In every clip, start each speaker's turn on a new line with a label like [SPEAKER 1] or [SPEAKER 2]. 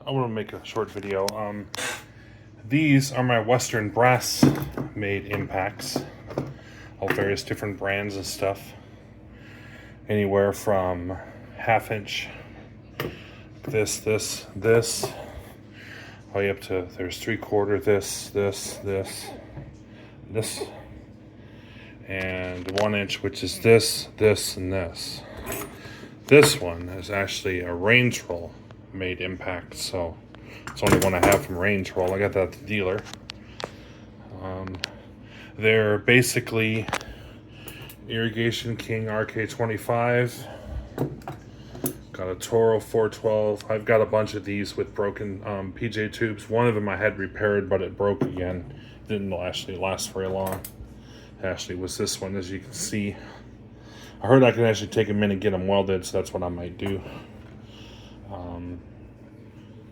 [SPEAKER 1] I want to make a short video. These are my Western brass made impacts, all various different brands and stuff. Anywhere from 1/2 inch, this, all the way up to there's 3/4, this, and 1 inch, which is this, and this. This one is actually a Raintrol made impact, so it's the only one I have from Raintrol. I got that at the dealer. They're basically Irrigation King RK25. Got a Toro 412. I've got a bunch of these with broken PJ tubes. One of them I had repaired, but it broke again. Didn't actually last very long. Actually was this one, as you can see. I heard I can actually take them in and get them welded, so that's what I might do.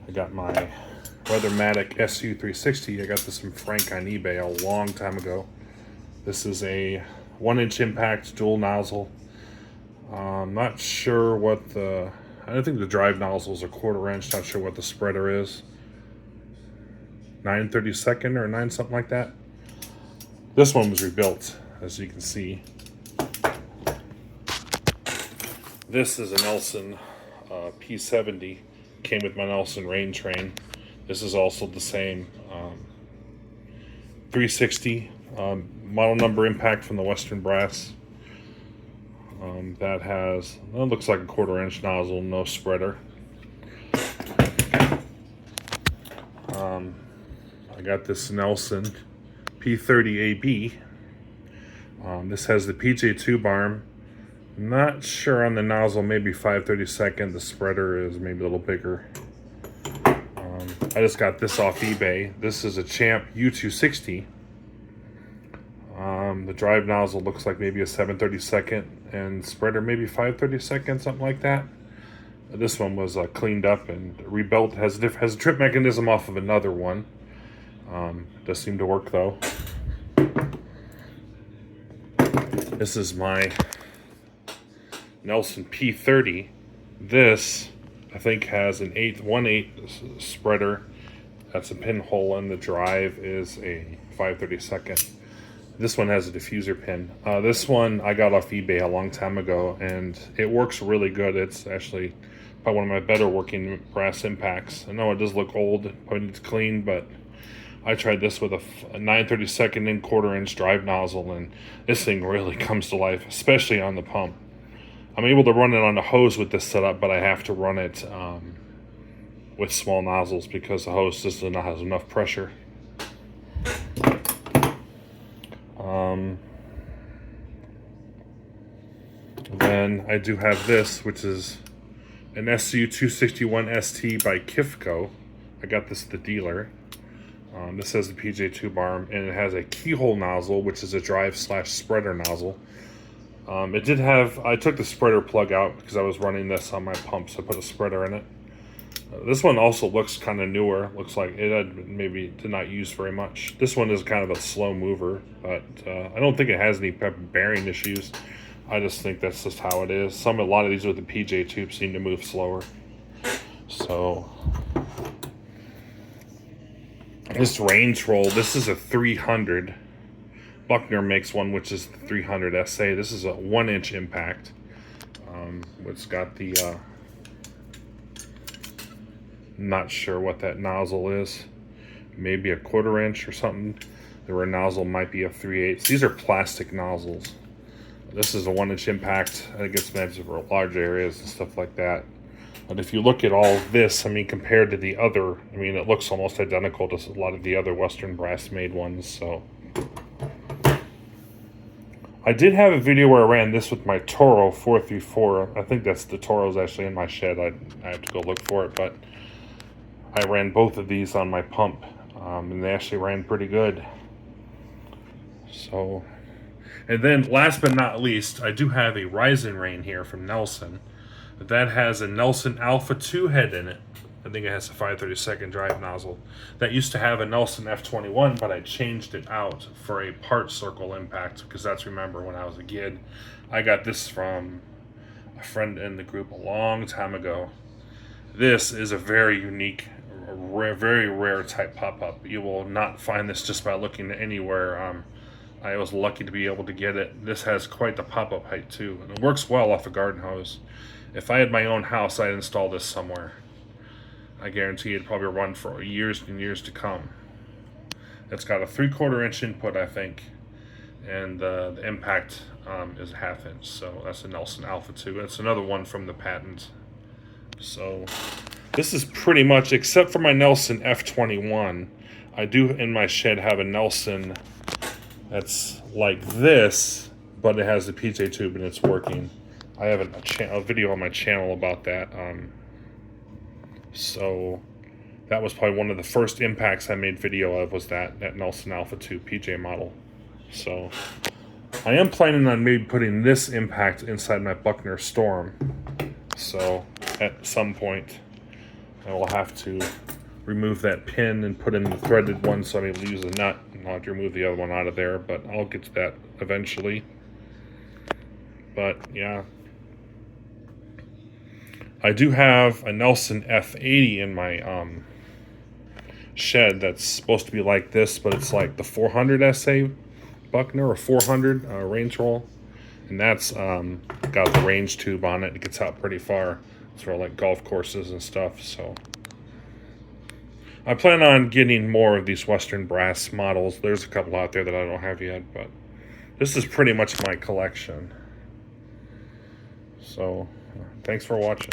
[SPEAKER 1] I got my Weathermatic SU360. I got this from Frank on eBay a long time ago. This is a 1 inch impact dual nozzle. Not sure what I don't think the drive nozzle is a 1/4 inch. Not sure what the spreader is. 9/32 or 9 something like that. This one was rebuilt, as you can see. This is a Nelson P70. Came with my Nelson Rain Train. This is also the same 360 model number impact from the Western Brass. That has, well, it looks like a 1/4 inch nozzle, no spreader. I got this Nelson P30AB. This has the PJ tube arm. Not sure on the nozzle, maybe 5/32. The spreader is maybe a little bigger. I just got this off eBay. This is a Champ U260. The drive nozzle looks like maybe a 7/32, and spreader maybe 5/32, something like that. This one was cleaned up and rebuilt. Has a trip mechanism off of another one. Does seem to work though. This is my Nelson P30. This, I think, has an 1/8 spreader. That's a pinhole, and the drive is a 5/32. This one has a diffuser pin. This one I got off eBay a long time ago, and it works really good. It's actually probably one of my better working brass impacts. I know it does look old, probably needs clean, but I tried this with a 9/32 and 1/4 inch drive nozzle, and this thing really comes to life, especially on the pump. I'm able to run it on the hose with this setup, but I have to run it with small nozzles because the hose just does not have enough pressure. Then I do have this, which is an SU261 ST by Kifco. I got this at the dealer. This has the PJ tube arm, and it has a keyhole nozzle, which is a drive/spreader nozzle. It did have, I took the spreader plug out because I was running this on my pump, so I put a spreader in it. This one also looks kind of newer. Looks like it had maybe did not use very much. This one is kind of a slow mover, but I don't think it has any bearing issues. I just think that's just how it is. A lot of these with the PJ tubes seem to move slower. So this Raintrol, this is a 300. Buckner makes one, which is the 300 SA. This is a 1 inch impact. It's got the not sure what that nozzle is. Maybe a 1/4 inch or something. The rear nozzle might be a 3/8. These are plastic nozzles. This is a 1 inch impact. I think it's meant for large areas and stuff like that. But if you look at all this, I mean, compared to the other, I mean, it looks almost identical to a lot of the other Western Brass made ones. So I did have a video where I ran this with my Toro 434. I think that's the Toro's actually in my shed. I have to go look for it, but I ran both of these on my pump, and they actually ran pretty good. So, and then last but not least, I do have a Rising Rain here from Nelson. That has a Nelson Alpha 2 head in it. I think it has a 5/32 drive nozzle. That used to have a Nelson F21, but I changed it out for a part circle impact because that's, remember, when I was a kid. I got this from a friend in the group a long time ago. This is a very unique rare, very rare type pop-up. You will not find this just by looking anywhere. I was lucky to be able to get it. This has quite the pop-up height too, and it works well off a garden hose. If I had my own house, I'd install this somewhere. I guarantee it'd probably run for years and years to come. It's got a 3/4 inch input, I think, and the impact is a 1/2 inch. So that's a Nelson Alpha 2. That's another one from the patent. So this is pretty much, except for my Nelson F21, I do in my shed have a Nelson that's like this, but it has the PJ tube and it's working. I have a video on my channel about that. So that was probably one of the first impacts I made video of, was that Nelson Alpha 2 PJ model. So I am planning on maybe putting this impact inside my Buckner Storm. So at some point I will have to remove that pin and put in the threaded one, so I'm able to use a nut, and I'll have to remove the other one out of there, but I'll get to that eventually. But yeah, I do have a Nelson F80 in my shed that's supposed to be like this, but it's like the 400 SA Buckner, or 400 Raintrol, and that's got the range tube on it. It gets out pretty far. It's for like golf courses and stuff. So I plan on getting more of these Western brass models. There's a couple out there that I don't have yet, but this is pretty much my collection. So thanks for watching.